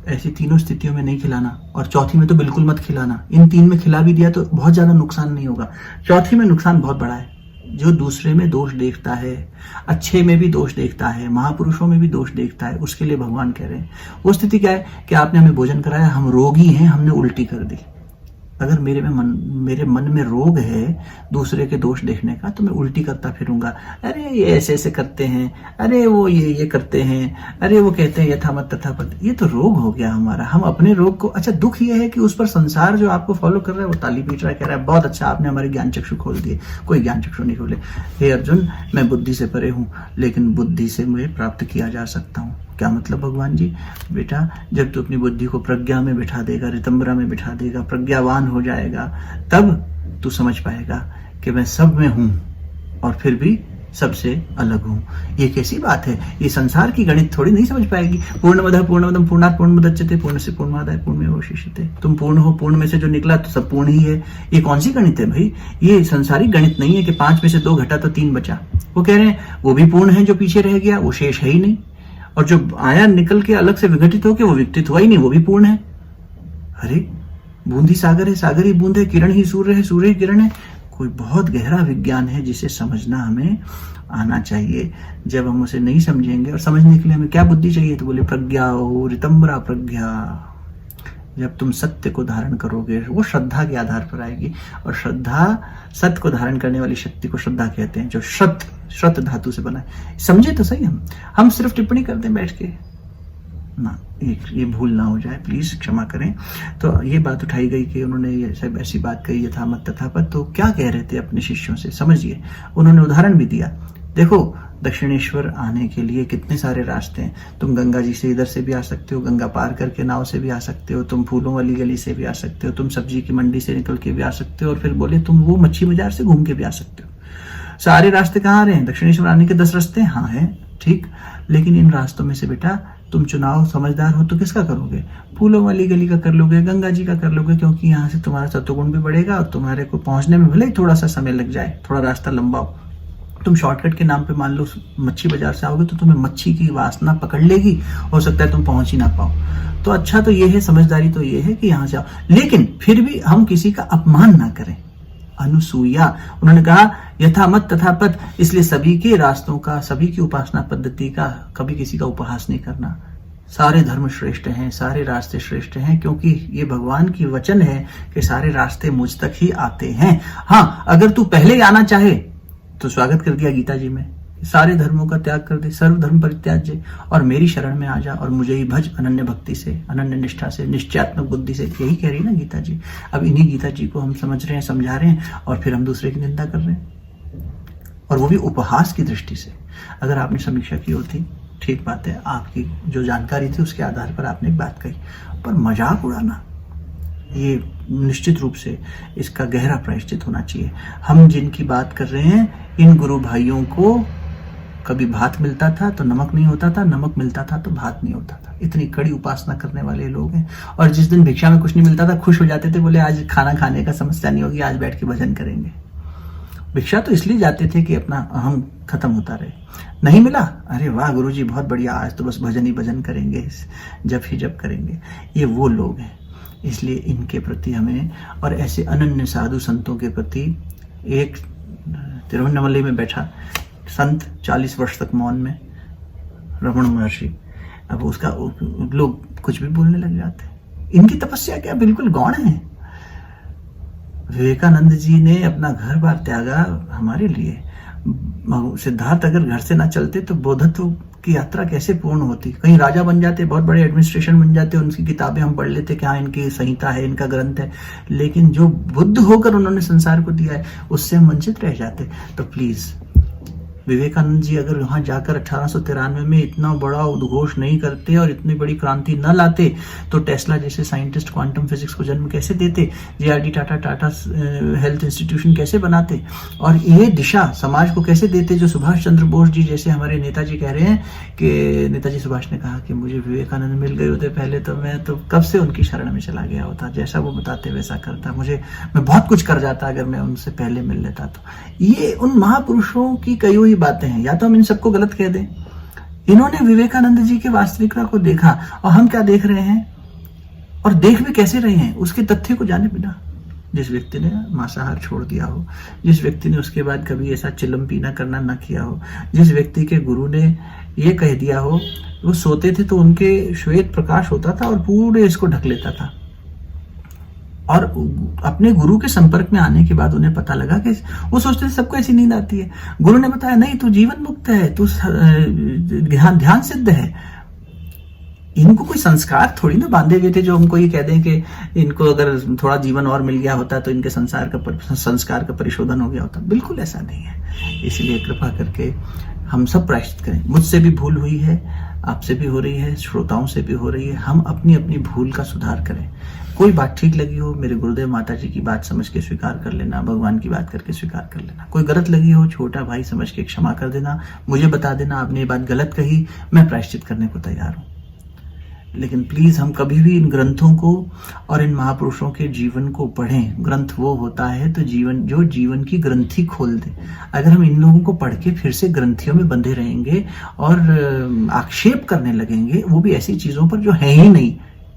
ऐसी तीनों स्थितियों में नहीं खिलाना, और चौथी में तो बिल्कुल मत खिलाना। इन 3 में खिला भी दिया तो बहुत ज्यादा नुकसान नहीं होगा, चौथी में नुकसान बहुत बड़ा है। जो दूसरे में दोष देखता है, अच्छे में भी दोष देखता है, महापुरुषों में भी दोष देखता है, उसके लिए भगवान कह रहे हैं वो स्थिति क्या है कि आपने हमें भोजन कराया, हम रोगी हैं, हमने उल्टी कर दी। अगर मेरे मन में रोग है दूसरे के दोष देखने का, तो मैं उल्टी करता फिरूंगा, अरे ये ऐसे ऐसे करते हैं, अरे वो ये करते हैं, अरे वो कहते हैं यथामत तथापत। ये तो रोग हो गया हमारा, हम अपने रोग को, अच्छा दुख ये है कि उस पर संसार जो आपको फॉलो कर रहा है वो ताली पीट रहा है, कह रहा है बहुत अच्छा आपने हमारे ज्ञान चक्षु खोल दिए। कोई ज्ञान चक्षु नहीं खोले। हे अर्जुन, मैं बुद्धि से परे हूँ, लेकिन बुद्धि से मैं प्राप्त किया जा सकता हूँ। क्या मतलब भगवान जी? बेटा, जब तू अपनी बुद्धि को प्रज्ञा में बिठा देगा, रितंबरा में बिठा देगा, प्रज्ञावान हो जाएगा, तब तू समझ पाएगा कि मैं सब में हूं और फिर भी सबसे अलग हूं। ये कैसी बात है? ये संसार की गणित थोड़ी नहीं समझ पाएगी। पूर्णमदः पूर्णमिदं पूर्णात् पूर्णमुदच्यते पूर्णस्य पूर्णमादाय पूर्णमेवावशिष्यते। तुम पूर्ण हो, पूर्ण में से जो निकला तो सब पूर्ण ही है। ये कौन सी गणित है भाई? ये संसारिक गणित नहीं है कि 5 में से 2 घटा तो 3 बचा। वो कह रहे हैं वो भी पूर्ण है, जो पीछे रह गया वो शेष है ही नहीं, और जो आया निकल के अलग से विघटित होकर वो विघटित हुआ ही नहीं, वो भी पूर्ण है। अरे बूंदी सागर है, सागर ही बूंद है, किरण ही सूर्य है, सूर्य ही किरण है। कोई बहुत गहरा विज्ञान है जिसे समझना हमें आना चाहिए। जब हम उसे नहीं समझेंगे, और समझने के लिए हमें क्या बुद्धि चाहिए, तो बोले प्रज्ञा हो रितंबरा प्रज्ञा। जब तुम सत्य को धारण करोगे, वो श्रद्धा के आधार पर आएगी, और श्रद्धा, सत्य को धारण करने वाली शक्ति को श्रद्धा कहते हैं, जो श्रत धातु से बना है। समझे तो सही, हम सिर्फ टिप्पणी करते हैं बैठ के ना, ये भूल ना हो जाए, प्लीज क्षमा करें। तो ये बात उठाई गई कि उन्होंने ये सब ऐसी बात कही, यथामत तथापत। तो क्या कह रहे थे अपने शिष्यों से, समझिए। उन्होंने उदाहरण भी दिया, देखो दक्षिणेश्वर आने के लिए कितने सारे रास्ते हैं। तुम गंगा जी से इधर से भी आ सकते हो, गंगा पार करके नाव से भी आ सकते हो, तुम फूलों वाली गली से भी आ सकते हो, तुम सब्जी की मंडी से निकल के भी आ सकते हो, और फिर बोले तुम वो मच्छी बाजार से घूम के भी आ सकते हो। सारे रास्ते कहाँ आ रहे हैं? दक्षिणेश्वर आने के 10 रास्ते, हाँ है, ठीक। लेकिन इन रास्तों में से बेटा तुम चुनाव समझदार हो तो किसका करोगे? फूलों वाली गली का कर लोगे, गंगा जी का कर लोगे, क्योंकि यहाँ से तुम्हारा सत्वगुण भी बढ़ेगा और तुम्हारे को पहुंचने में भले ही थोड़ा सा समय लग जाए, थोड़ा रास्ता लंबा हो। तुम शॉर्टकट के नाम पे मान लो मच्छी बाजार से आओगे तो तुम्हें मच्छी की वासना पकड़ लेगी, हो सकता है तुम पहुंच ही ना पाओ। तो अच्छा तो ये है, समझदारी तो ये है कि यहाँ से आओ, लेकिन फिर भी हम किसी का अपमान ना करें। अनुसूया, उन्होंने कहा यथामत तथापत, इसलिए सभी के रास्तों का, सभी की उपासना पद्धति का कभी किसी का उपहास नहीं करना। सारे धर्म श्रेष्ठ हैं, सारे रास्ते श्रेष्ठ हैं, क्योंकि ये भगवान की वचन है कि सारे रास्ते मुझ तक ही आते हैं। हाँ, अगर तू पहले ही आना चाहे तो स्वागत कर दिया गीता जी में, सारे धर्मों का त्याग कर दे, सर्व धर्म परित्याज्य, और मेरी शरण में आ जा, और मुझे ही भज अनन्य भक्ति से, अनन्य निष्ठा से, निश्चयात्मक बुद्धि से। यही कह रही ना गीता जी। अब इन्हीं गीता जी को हम समझ रहे हैं, समझा रहे हैं, और फिर हम दूसरे की निंदा कर रहे हैं, और वो भी उपहास की दृष्टि से। अगर आपने समीक्षा की होती, ठीक बात है, आपकी जो जानकारी थी उसके आधार पर आपने एक बात कही, पर मजाक उड़ाना, ये निश्चित रूप से इसका गहरा प्रायश्चित होना चाहिए। हम जिनकी बात कर रहे हैं, इन गुरु भाइयों को कभी भात मिलता था तो नमक नहीं होता था, नमक मिलता था तो भात नहीं होता था। इतनी कड़ी उपासना करने वाले लोग हैं, और जिस दिन भिक्षा में कुछ नहीं मिलता था खुश हो जाते थे, बोले आज खाना खाने का समस्या नहीं होगी, आज बैठ के भजन करेंगे। भिक्षा तो इसलिए जाते थे कि अपना अहम खत्म होता रहे। नहीं मिला, अरे वाह गुरुजी बहुत बढ़िया, आज तो बस भजन ही भजन करेंगे, जब ही जब करेंगे। ये वो लोग हैं, इसलिए इनके प्रति हमें, और ऐसे अनन्य साधु संतों के प्रति, एक तिरुवन्नमलई में बैठा संत 40 वर्ष तक मौन में, रमण महर्षि, अब उसका लोग कुछ भी बोलने लग जाते हैं। इनकी तपस्या क्या बिल्कुल गौण है। विवेकानंद जी ने अपना घर बार त्यागा हमारे लिए। सिद्धार्थ अगर घर से ना चलते तो बोधत्व की यात्रा कैसे पूर्ण होती? कहीं राजा बन जाते, बहुत बड़े एडमिनिस्ट्रेशन बन जाते, उनकी किताबें हम पढ़ लेते कि हाँ इनकी संहिता है, इनका ग्रंथ है, लेकिन जो बुद्ध होकर उन्होंने संसार को दिया है उससे हम वंचित रह जाते। तो प्लीज विवेकानंद जी अगर वहां जाकर 1893 में इतना बड़ा उद्घोष नहीं करते और इतनी बड़ी क्रांति न लाते तो टेस्ला जैसे साइंटिस्ट क्वांटम फिजिक्स को जन्म कैसे देते, JRD टाटा हेल्थ इंस्टीट्यूशन कैसे बनाते, और ये दिशा समाज को कैसे देते, जो सुभाष चंद्र बोस जी जैसे हमारे नेताजी कह रहे हैं कि नेताजी सुभाष ने कहा कि मुझे विवेकानंद मिल गए होते पहले तो मैं तो कब से उनकी शरण में चला गया होता, जैसा वो बताते वैसा करता, मैं बहुत कुछ कर जाता अगर मैं उनसे पहले मिल लेता। तो ये उन महापुरुषों की कई हुई बातें हैं, या तो हम इन सबको गलत कह दें। इन्होंने विवेकानंद जी के वास्तविकता को देखा, और हम क्या देख रहे हैं और देख भी कैसे रहे हैं उसके तथ्य को जाने बिना। जिस व्यक्ति ने मांसाहार छोड़ दिया हो, जिस व्यक्ति ने उसके बाद कभी ऐसा चिलम पीना करना ना किया हो, जिस व्यक्ति के गुरु ने ये कह दिया हो, वो सोते थे तो उनके श्वेत प्रकाश होता था और पूरे इसको ढक लेता था, और अपने गुरु के संपर्क में आने के बाद उन्हें पता लगा कि वो सोचते थे सबको ऐसी नींद आती है। गुरु ने बताया नहीं, तू जीवन मुक्त है, तू ध्यान सिद्ध है। इनको कोई संस्कार थोड़ी ना बांधे हुए थे जो हमको ये कह दें कि इनको अगर थोड़ा जीवन और मिल गया होता तो इनके संस्कार का परिशोधन हो गया होता। बिल्कुल ऐसा नहीं है। इसलिए कृपा करके हम सब प्रायश्चित करें। मुझसे भी भूल हुई है, आपसे भी हो रही है, श्रोताओं से भी हो रही है। हम अपनी अपनी भूल का सुधार करें। कोई बात ठीक लगी हो, मेरे गुरुदेव माता जी की बात समझ के स्वीकार कर लेना, भगवान की बात करके स्वीकार कर लेना। कोई गलत लगी हो, छोटा भाई समझ के क्षमा कर देना, मुझे बता देना आपने ये बात गलत कही, मैं प्रायश्चित करने को तैयार हूँ। लेकिन प्लीज हम कभी भी इन ग्रंथों को और इन महापुरुषों के जीवन को पढ़ें। ग्रंथ वो होता है तो जो जीवन की ग्रंथि खोल दे। अगर हम इन लोगों को पढ़ के फिर से ग्रंथियों में बंधे रहेंगे और आक्षेप करने लगेंगे, वो भी ऐसी चीजों पर जो है ही नहीं,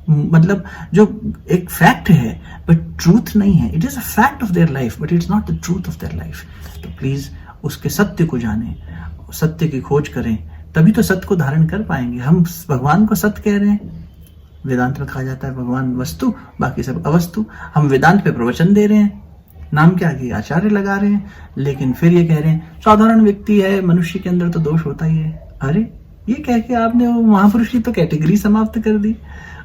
मतलब जो एक फैक्ट है बट ट्रूथ नहीं है। It is a fact of their life but it's not the truth of their life. तो प्लीज उसके सत्य को जानें, सत्य की खोज करें, तभी तो सत्य को धारण कर पाएंगे। हम भगवान को सत्य कह रहे हैं, वेदांत में कहा जाता है भगवान वस्तु बाकी सब अवस्तु। हम वेदांत पे प्रवचन दे रहे हैं, नाम के आगे आचार्य लगा रहे हैं, लेकिन फिर ये कह रहे हैं साधारण व्यक्ति है, मनुष्य के अंदर तो दोष होता ही है। अरे ये कह के आपने वो महापुरुष की तो कैटेगरी समाप्त कर दी,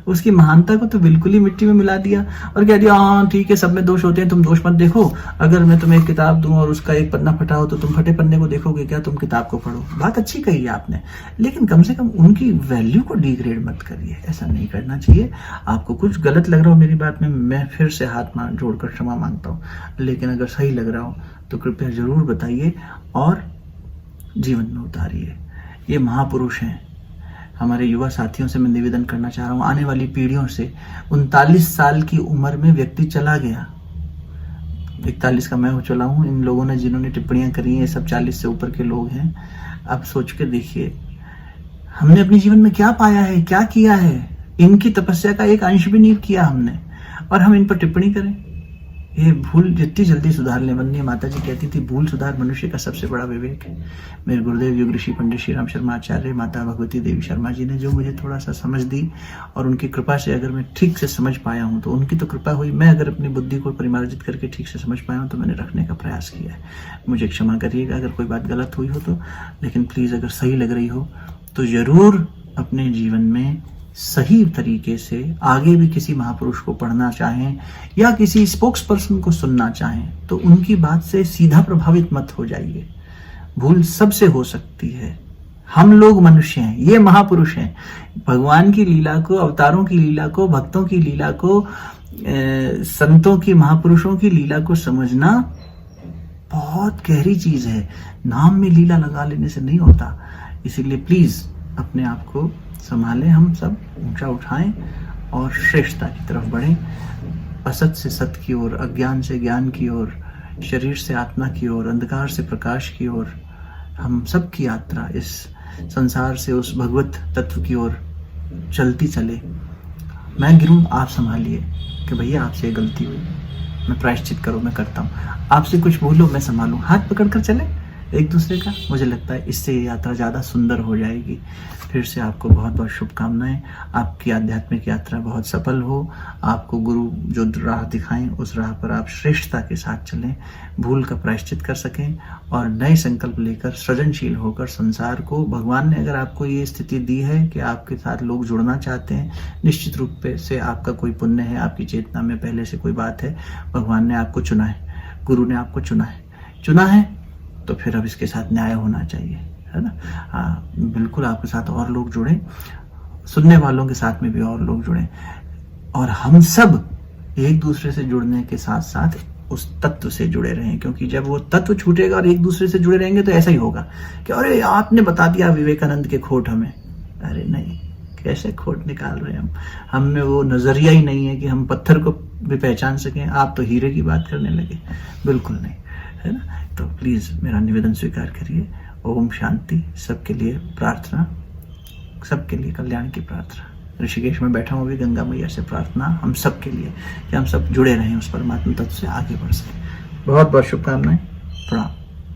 उसकी महानता को तो बिल्कुल ही मिट्टी में मिला दिया और कह दिया हाँ ठीक है सब में दोष होते हैं, तुम दोष मत देखो। अगर मैं तुम्हें एक किताब दूं और उसका एक पन्ना फटा हो तो तुम फटे पन्ने को देखोगे क्या, तुम किताब को पढ़ो। बात अच्छी कही है आपने, लेकिन कम से कम उनकी वैल्यू को डिग्रेड मत करिए, ऐसा नहीं करना चाहिए। आपको कुछ गलत लग रहा हो मेरी बात में, मैं फिर से हाथ जोड़कर क्षमा मांगता हूँ, लेकिन अगर सही लग रहा हो तो कृपया जरूर बताइए और जीवन में उतारिए। ये महापुरुष हैं। हमारे युवा साथियों से मैं निवेदन करना चाह रहा हूँ, आने वाली पीढ़ियों से 39 साल की उम्र में व्यक्ति चला गया, 41 का मैं हो चला हूँ। इन लोगों ने जिन्होंने टिप्पणियां करी हैं, सब 40 से ऊपर के लोग हैं। अब सोच के देखिए हमने अपने जीवन में क्या पाया है, क्या किया है। इनकी तपस्या का एक अंश भी नहीं किया हमने, और हम इन पर टिप्पणी करें। ये भूल जितनी जल्दी सुधार ले। वंदनीय माता जी कहती थी भूल सुधार मनुष्य का सबसे बड़ा विवेक है। मेरे गुरुदेव योग ऋषि पंडित श्री राम शर्मा आचार्य, माता भगवती देवी शर्मा जी ने जो मुझे थोड़ा सा समझ दी, और उनकी कृपा से अगर मैं ठीक से समझ पाया हूँ तो उनकी तो कृपा हुई। मैं अगर अपनी बुद्धि को परिमार्जित करके ठीक से समझ पाया हूँ तो मैंने रखने का प्रयास किया है। मुझे क्षमा करिएगा अगर कोई बात गलत हुई हो तो, लेकिन प्लीज़ अगर सही लग रही हो तो ज़रूर अपने जीवन में सही तरीके से आगे भी किसी महापुरुष को पढ़ना चाहें या किसी स्पोक्स पर्सन को सुनना चाहें तो उनकी बात से सीधा प्रभावित मत हो जाइए। भूल सबसे हो सकती है, हम लोग मनुष्य हैं, ये महापुरुष हैं। भगवान की लीला को, अवतारों की लीला को, भक्तों की लीला को, संतों की, महापुरुषों की लीला को समझना बहुत गहरी चीज है। नाम में लीला लगा लेने से नहीं होता। इसीलिए प्लीज अपने आप को संभालें, हम सब ऊंचा उठाएं और श्रेष्ठता की तरफ बढ़ें। असत से सत्य की ओर, अज्ञान से ज्ञान की ओर, शरीर से आत्मा की ओर, अंधकार से प्रकाश की ओर हम सब की यात्रा इस संसार से उस भगवत तत्व की ओर चलती चले। मैं गिरूं आप संभालिए कि भैया आपसे गलती हुई, मैं प्रायश्चित करूं, मैं करता हूं। आपसे कुछ भूलो मैं संभालूं, हाथ पकड़कर चले एक दूसरे का। मुझे लगता है इससे ये यात्रा ज़्यादा सुंदर हो जाएगी। फिर से आपको बहुत बहुत शुभकामनाएं। आपकी आध्यात्मिक यात्रा बहुत सफल हो। आपको गुरु जो राह दिखाएं उस राह पर आप श्रेष्ठता के साथ चलें, भूल का प्रायश्चित कर सकें और नए संकल्प लेकर सृजनशील होकर संसार को, भगवान ने अगर आपको ये स्थिति दी है कि आपके साथ लोग जुड़ना चाहते हैं, निश्चित रूप से आपका कोई पुण्य है, आपकी चेतना में पहले से कोई बात है। भगवान ने आपको चुना है, गुरु ने आपको चुना है तो फिर अब इसके साथ न्याय होना चाहिए, है ना। हाँ बिल्कुल, आपके साथ और लोग जुड़े, सुनने वालों के साथ में भी और लोग जुड़े, और हम सब एक दूसरे से जुड़ने के साथ साथ उस तत्व से जुड़े रहें। क्योंकि जब वो तत्व छूटेगा और एक दूसरे से जुड़े रहेंगे तो ऐसा ही होगा कि अरे आपने बता दिया विवेकानंद के खोट हमें। अरे नहीं, कैसे खोट निकाल रहे हैं हम में वो नजरिया ही नहीं है कि हम पत्थर को भी पहचान सकें। आप तो हीरे की बात करने लगे, बिल्कुल नहीं, है ना। तो प्लीज मेरा निवेदन स्वीकार करिए। ओम शांति। सबके लिए प्रार्थना, सबके लिए कल्याण की प्रार्थना। ऋषिकेश में बैठा हूँ अभी, गंगा मैया से प्रार्थना हम सब के लिए कि हम सब जुड़े रहें उस परमात्मा तत्व से, आगे बढ़ सकें। बहुत बहुत शुभकामनाएं, प्रणाम।